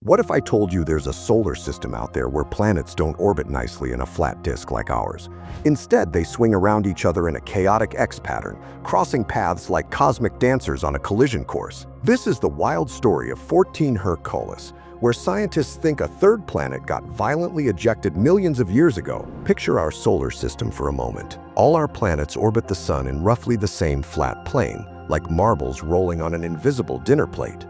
What if I told you there's a solar system out there where planets don't orbit nicely in a flat disk like ours? Instead, they swing around each other in a chaotic X pattern, crossing paths like cosmic dancers on a collision course. This is the wild story of 14 Hercules, where scientists think a third planet got violently ejected millions of years ago. Picture our solar system for a moment. All our planets orbit the sun in roughly the same flat plane, like marbles rolling on an invisible dinner plate.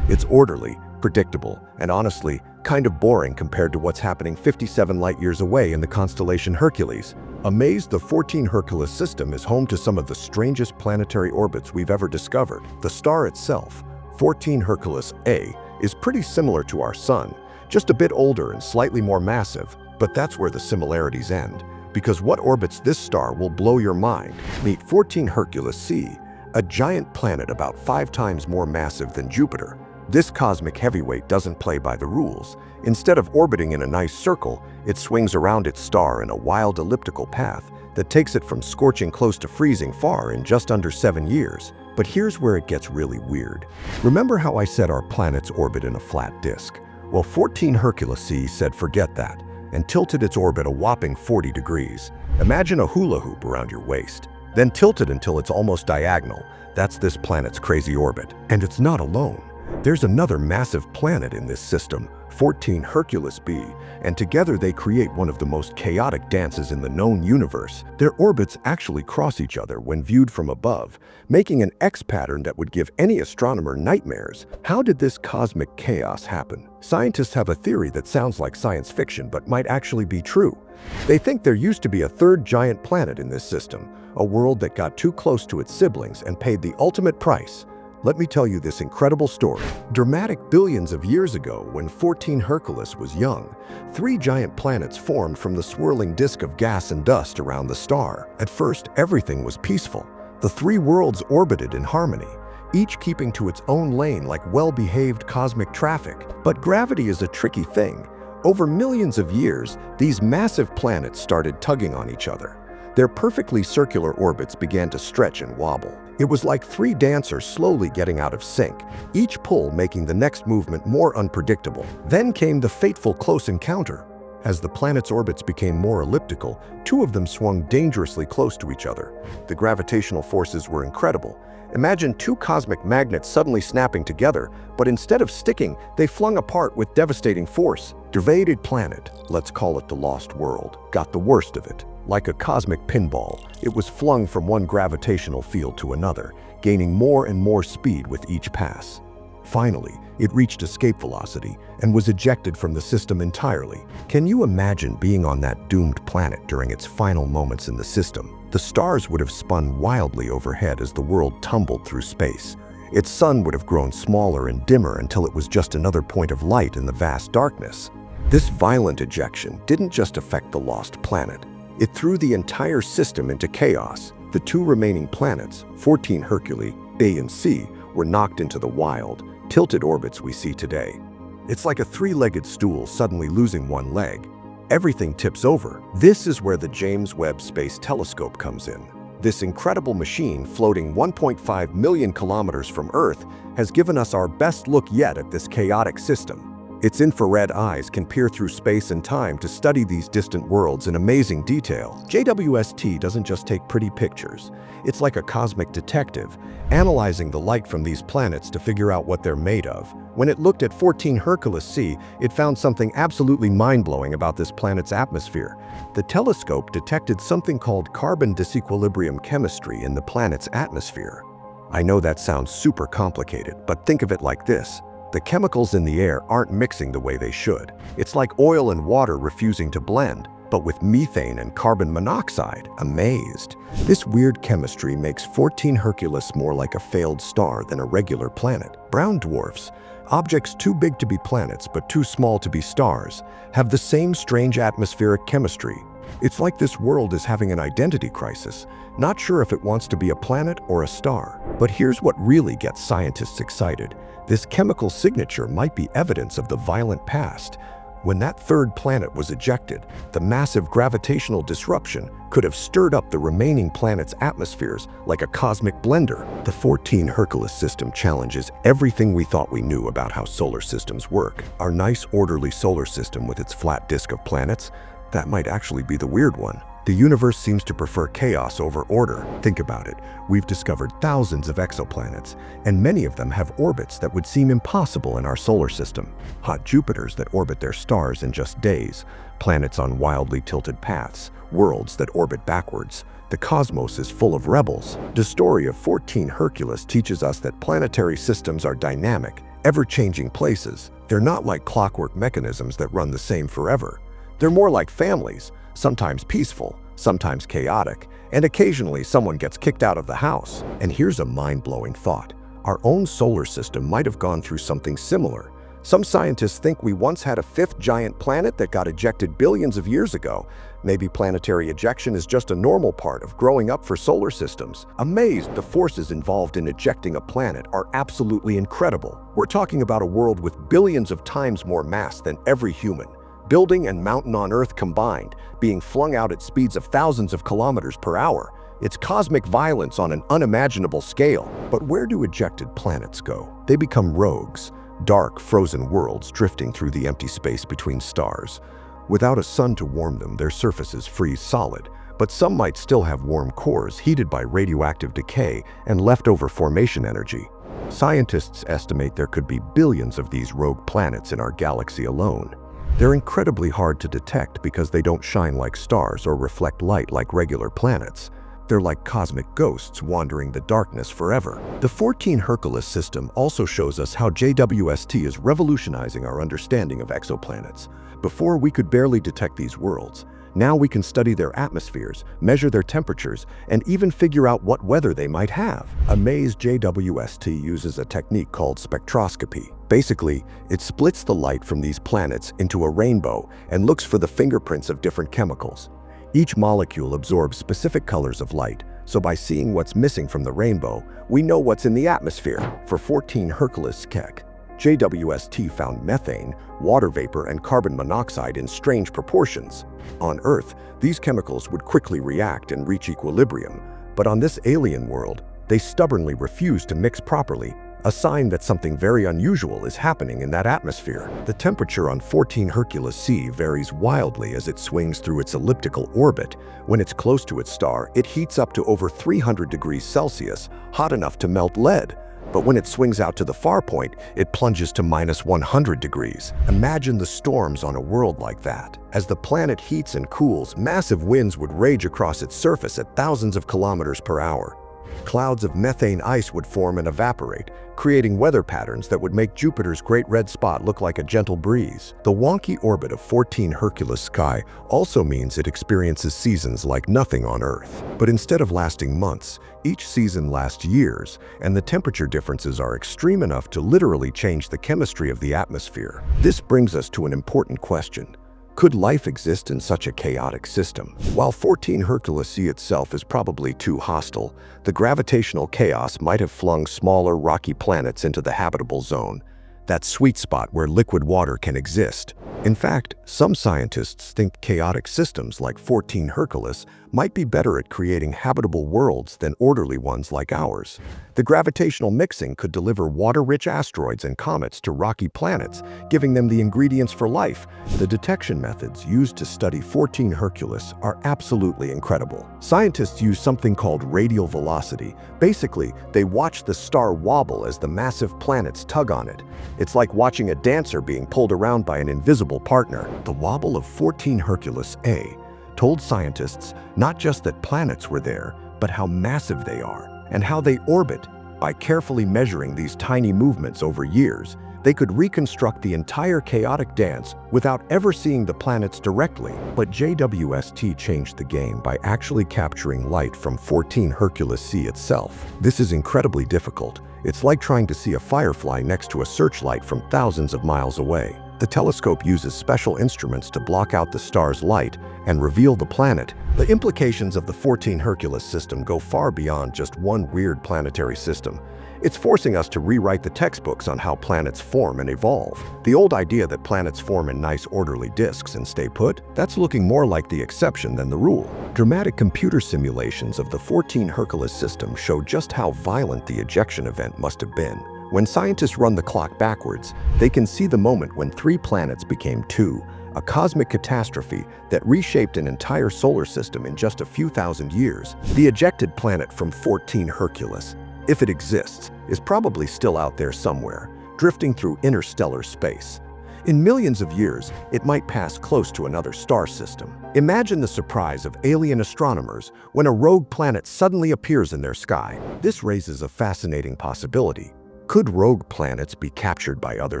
It's orderly, predictable, and honestly, kind of boring compared to what's happening 57 light-years away in the constellation Hercules. Amazed, the 14 Hercules system is home to some of the strangest planetary orbits we've ever discovered. The star itself, 14 Hercules A, is pretty similar to our Sun, just a bit older and slightly more massive, but that's where the similarities end, because what orbits this star will blow your mind. Meet 14 Hercules C, a giant planet about 5 times more massive than Jupiter. This cosmic heavyweight doesn't play by the rules. Instead of orbiting in a nice circle, it swings around its star in a wild elliptical path that takes it from scorching close to freezing far in just under 7 years. But here's where it gets really weird. Remember how I said our planets orbit in a flat disk? Well, 14 Hercules C said forget that, and tilted its orbit a whopping 40 degrees. Imagine a hula hoop around your waist, then tilted until it's almost diagonal. That's this planet's crazy orbit. And it's not alone. There's another massive planet in this system, 14 Hercules B, and together they create one of the most chaotic dances in the known universe. Their orbits actually cross each other when viewed from above, making an X pattern that would give any astronomer nightmares. How did this cosmic chaos happen? Scientists have a theory that sounds like science fiction but might actually be true. They think there used to be a third giant planet in this system, a world that got too close to its siblings and paid the ultimate price. Let me tell you this incredible story. Dramatic billions of years ago, when 14 Hercules was young, 3 giant planets formed from the swirling disk of gas and dust around the star. At first, everything was peaceful. The 3 worlds orbited in harmony, each keeping to its own lane like well-behaved cosmic traffic. But gravity is a tricky thing. Over millions of years, these massive planets started tugging on each other. Their perfectly circular orbits began to stretch and wobble. It was like 3 dancers slowly getting out of sync, each pull making the next movement more unpredictable. Then came the fateful close encounter. As the planets' orbits became more elliptical, 2 of them swung dangerously close to each other. The gravitational forces were incredible. Imagine 2 cosmic magnets suddenly snapping together, but instead of sticking, they flung apart with devastating force. Divided planet, let's call it the Lost World, got the worst of it. Like a cosmic pinball, it was flung from one gravitational field to another, gaining more and more speed with each pass. Finally, it reached escape velocity and was ejected from the system entirely. Can you imagine being on that doomed planet during its final moments in the system? The stars would have spun wildly overhead as the world tumbled through space. Its sun would have grown smaller and dimmer until it was just another point of light in the vast darkness. This violent ejection didn't just affect the lost planet. It threw the entire system into chaos. The 2 remaining planets, 14 Hercules A and C, were knocked into the wild, tilted orbits we see today. It's like a 3-legged stool suddenly losing one leg. Everything tips over. This is where the James Webb Space Telescope comes in. This incredible machine, floating 1.5 million kilometers from Earth, has given us our best look yet at this chaotic system. Its infrared eyes can peer through space and time to study these distant worlds in amazing detail. JWST doesn't just take pretty pictures. It's like a cosmic detective, analyzing the light from these planets to figure out what they're made of. When it looked at 14 Hercules C, it found something absolutely mind-blowing about this planet's atmosphere. The telescope detected something called carbon disequilibrium chemistry in the planet's atmosphere. I know that sounds super complicated, but think of it like this. The chemicals in the air aren't mixing the way they should. It's like oil and water refusing to blend, but with methane and carbon monoxide. Amazed. This weird chemistry makes 14 Hercules more like a failed star than a regular planet. Brown dwarfs, objects too big to be planets but too small to be stars, have the same strange atmospheric chemistry. It's like this world is having an identity crisis, not sure if it wants to be a planet or a star. But here's what really gets scientists excited. This chemical signature might be evidence of the violent past. When that third planet was ejected, the massive gravitational disruption could have stirred up the remaining planets' atmospheres like a cosmic blender. The 14 Hercules system challenges everything we thought we knew about how solar systems work. Our nice, orderly solar system with its flat disk of planets, that might actually be the weird one. The universe seems to prefer chaos over order. Think about it. We've discovered thousands of exoplanets, and many of them have orbits that would seem impossible in our solar system. Hot Jupiters that orbit their stars in just days, planets on wildly tilted paths, worlds that orbit backwards. The cosmos is full of rebels. The story of 14 Hercules teaches us that planetary systems are dynamic, ever-changing places. They're not like clockwork mechanisms that run the same forever. They're more like families, sometimes peaceful, sometimes chaotic, and occasionally someone gets kicked out of the house. And here's a mind-blowing thought. Our own solar system might have gone through something similar. Some scientists think we once had a fifth giant planet that got ejected billions of years ago. Maybe planetary ejection is just a normal part of growing up for solar systems. Amazed, the forces involved in ejecting a planet are absolutely incredible. We're talking about a world with billions of times more mass than every human. Building and mountain on Earth combined, being flung out at speeds of thousands of kilometers per hour. It's cosmic violence on an unimaginable scale. But where do ejected planets go? They become rogues, dark, frozen worlds drifting through the empty space between stars. Without a sun to warm them, their surfaces freeze solid, but some might still have warm cores heated by radioactive decay and leftover formation energy. Scientists estimate there could be billions of these rogue planets in our galaxy alone. They're incredibly hard to detect because they don't shine like stars or reflect light like regular planets. They're like cosmic ghosts wandering the darkness forever. The 14 Hercules system also shows us how JWST is revolutionizing our understanding of exoplanets. Before, we could barely detect these worlds. Now we can study their atmospheres, measure their temperatures, and even figure out what weather they might have. Amazed JWST uses a technique called spectroscopy. Basically, it splits the light from these planets into a rainbow and looks for the fingerprints of different chemicals. Each molecule absorbs specific colors of light, so by seeing what's missing from the rainbow, we know what's in the atmosphere. For 14 Hercules Keck, JWST found methane, water vapor, and carbon monoxide in strange proportions. On Earth, these chemicals would quickly react and reach equilibrium, but on this alien world, they stubbornly refuse to mix properly, a sign that something very unusual is happening in that atmosphere. The temperature on 14 Hercules C varies wildly as it swings through its elliptical orbit. When it's close to its star, it heats up to over 300 degrees Celsius, hot enough to melt lead. But when it swings out to the far point, it plunges to minus 100 degrees. Imagine the storms on a world like that. As the planet heats and cools, massive winds would rage across its surface at thousands of kilometers per hour. Clouds of methane ice would form and evaporate, creating weather patterns that would make Jupiter's great red spot look like a gentle breeze. The wonky orbit of 14 Hercules Sky also means it experiences seasons like nothing on Earth. But instead of lasting months, each season lasts years, and the temperature differences are extreme enough to literally change the chemistry of the atmosphere. This brings us to an important question. Could life exist in such a chaotic system? While 14 Hercules C itself is probably too hostile, the gravitational chaos might have flung smaller rocky planets into the habitable zone, that sweet spot where liquid water can exist. In fact, some scientists think chaotic systems like 14 Hercules might be better at creating habitable worlds than orderly ones like ours. The gravitational mixing could deliver water-rich asteroids and comets to rocky planets, giving them the ingredients for life. The detection methods used to study 14 Hercules are absolutely incredible. Scientists use something called radial velocity. Basically, they watch the star wobble as the massive planets tug on it. It's like watching a dancer being pulled around by an invisible partner. The wobble of 14 Hercules A told scientists not just that planets were there, but how massive they are and how they orbit. By carefully measuring these tiny movements over years, they could reconstruct the entire chaotic dance without ever seeing the planets directly. But JWST changed the game by actually capturing light from 14 Hercules C itself. This is incredibly difficult. It's like trying to see a firefly next to a searchlight from thousands of miles away. The telescope uses special instruments to block out the star's light and reveal the planet. The implications of the 14 Hercules system go far beyond just one weird planetary system. It's forcing us to rewrite the textbooks on how planets form and evolve. The old idea that planets form in nice orderly disks and stay put, that's looking more like the exception than the rule. Dramatic computer simulations of the 14 Hercules system show just how violent the ejection event must have been. When scientists run the clock backwards, they can see the moment when 3 planets became 2, a cosmic catastrophe that reshaped an entire solar system in just a few thousand years. The ejected planet from 14 Hercules, if it exists, is probably still out there somewhere, drifting through interstellar space. In millions of years, it might pass close to another star system. Imagine the surprise of alien astronomers when a rogue planet suddenly appears in their sky. This raises a fascinating possibility. Could rogue planets be captured by other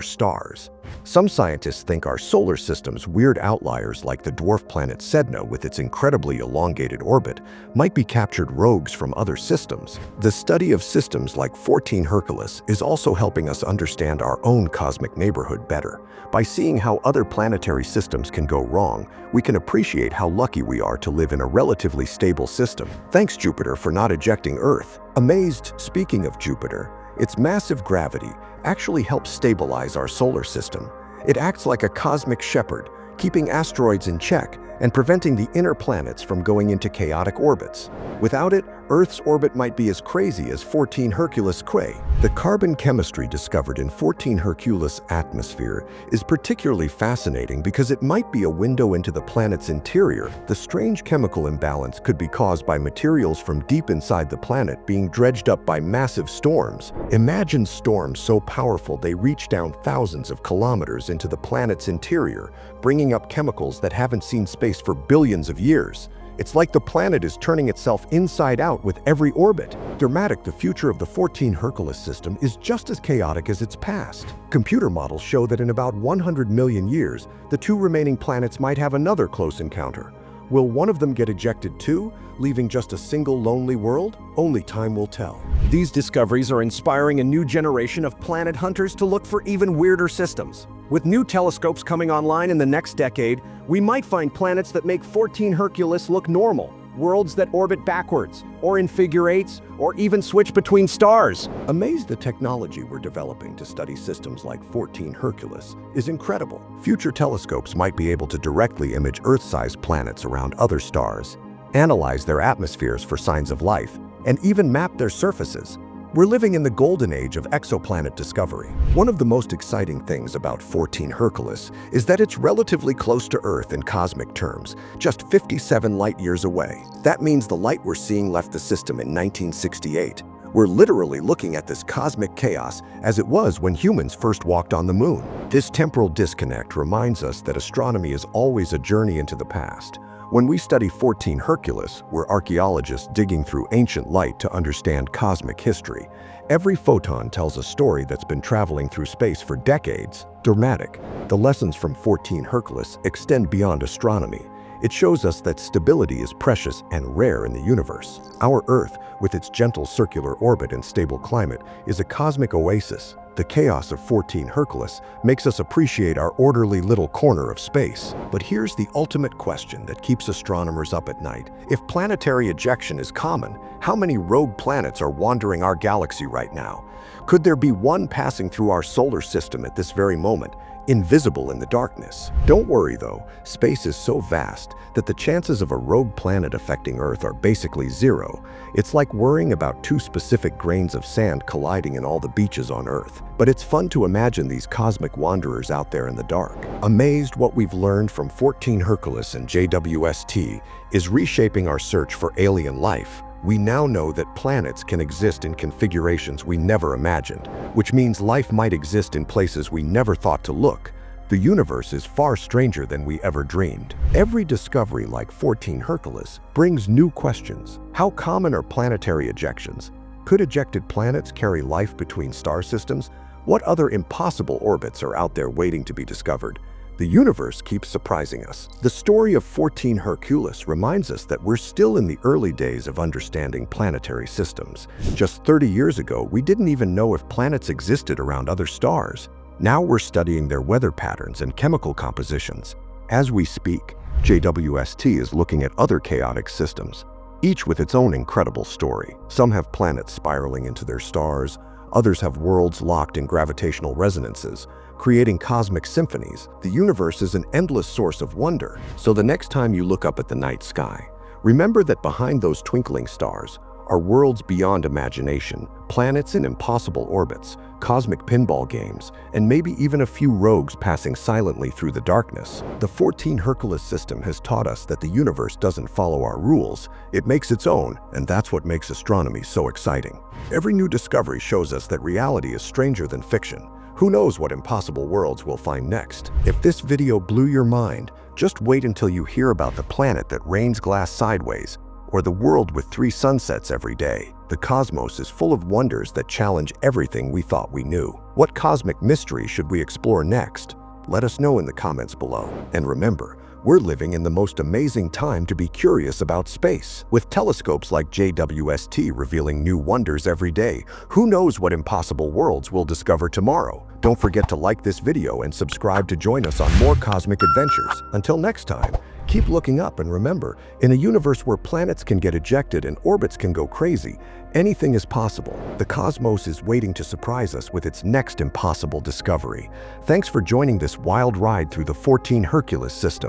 stars? Some scientists think our solar system's weird outliers like the dwarf planet Sedna with its incredibly elongated orbit might be captured rogues from other systems. The study of systems like 14 Hercules is also helping us understand our own cosmic neighborhood better. By seeing how other planetary systems can go wrong, we can appreciate how lucky we are to live in a relatively stable system. Thanks, Jupiter, for not ejecting Earth. Amazed, speaking of Jupiter, its massive gravity actually helps stabilize our solar system. It acts like a cosmic shepherd, keeping asteroids in check and preventing the inner planets from going into chaotic orbits. Without it, Earth's orbit might be as crazy as 14 Hercules Quay. The carbon chemistry discovered in 14 Hercules' atmosphere is particularly fascinating because it might be a window into the planet's interior. The strange chemical imbalance could be caused by materials from deep inside the planet being dredged up by massive storms. Imagine storms so powerful they reach down thousands of kilometers into the planet's interior, bringing up chemicals that haven't seen space for billions of years. It's like the planet is turning itself inside out with every orbit. Dramatic, the future of the 14 Hercules system is just as chaotic as its past. Computer models show that in about 100 million years, the 2 remaining planets might have another close encounter. Will one of them get ejected too, leaving just a single lonely world? Only time will tell. These discoveries are inspiring a new generation of planet hunters to look for even weirder systems. With new telescopes coming online in the next decade, we might find planets that make 14 Hercules look normal, worlds that orbit backwards, or in figure eights, or even switch between stars. Amazed, the technology we're developing to study systems like 14 Hercules is incredible. Future telescopes might be able to directly image Earth-sized planets around other stars, analyze their atmospheres for signs of life, and even map their surfaces. We're living in the golden age of exoplanet discovery. One of the most exciting things about 14 Hercules is that it's relatively close to Earth in cosmic terms, just 57 light-years away. That means the light we're seeing left the system in 1968. We're literally looking at this cosmic chaos as it was when humans first walked on the moon. This temporal disconnect reminds us that astronomy is always a journey into the past. When we study 14 Hercules, we're archaeologists digging through ancient light to understand cosmic history. Every photon tells a story that's been traveling through space for decades. Dramatic. The lessons from 14 Hercules extend beyond astronomy. It shows us that stability is precious and rare in the universe. Our Earth, with its gentle circular orbit and stable climate, is a cosmic oasis. The chaos of 14 Hercules makes us appreciate our orderly little corner of space. But here's the ultimate question that keeps astronomers up at night. If planetary ejection is common, how many rogue planets are wandering our galaxy right now? Could there be one passing through our solar system at this very moment, invisible in the darkness? Don't worry though, space is so vast that the chances of a rogue planet affecting Earth are basically zero. It's like worrying about 2 specific grains of sand colliding in all the beaches on Earth. But it's fun to imagine these cosmic wanderers out there in the dark. Amazed, what we've learned from 14 Hercules and JWST is reshaping our search for alien life. We now know that planets can exist in configurations we never imagined, which means life might exist in places we never thought to look. The universe is far stranger than we ever dreamed. Every discovery like 14 Hercules brings new questions. How common are planetary ejections? Could ejected planets carry life between star systems? What other impossible orbits are out there waiting to be discovered? The universe keeps surprising us. The story of 14 Hercules reminds us that we're still in the early days of understanding planetary systems. Just 30 years ago, we didn't even know if planets existed around other stars. Now we're studying their weather patterns and chemical compositions. As we speak, JWST is looking at other chaotic systems, each with its own incredible story. Some have planets spiraling into their stars, others have worlds locked in gravitational resonances, creating cosmic symphonies. The universe is an endless source of wonder, so the next time you look up at the night sky, remember that behind those twinkling stars are worlds beyond imagination, planets in impossible orbits, cosmic pinball games, and maybe even a few rogues passing silently through the darkness. The 14 Hercules system has taught us that the universe doesn't follow our rules, it makes its own, and that's what makes astronomy so exciting. Every new discovery shows us that reality is stranger than fiction. Who knows what impossible worlds we'll find next? If this video blew your mind, just wait until you hear about the planet that rains glass sideways, or the world with 3 sunsets every day. The cosmos is full of wonders that challenge everything we thought we knew. What cosmic mystery should we explore next? Let us know in the comments below. And remember, we're living in the most amazing time to be curious about space. With telescopes like JWST revealing new wonders every day, who knows what impossible worlds we'll discover tomorrow? Don't forget to like this video and subscribe to join us on more cosmic adventures. Until next time, keep looking up, and remember, in a universe where planets can get ejected and orbits can go crazy, anything is possible. The cosmos is waiting to surprise us with its next impossible discovery. Thanks for joining this wild ride through the 14 Hercules system.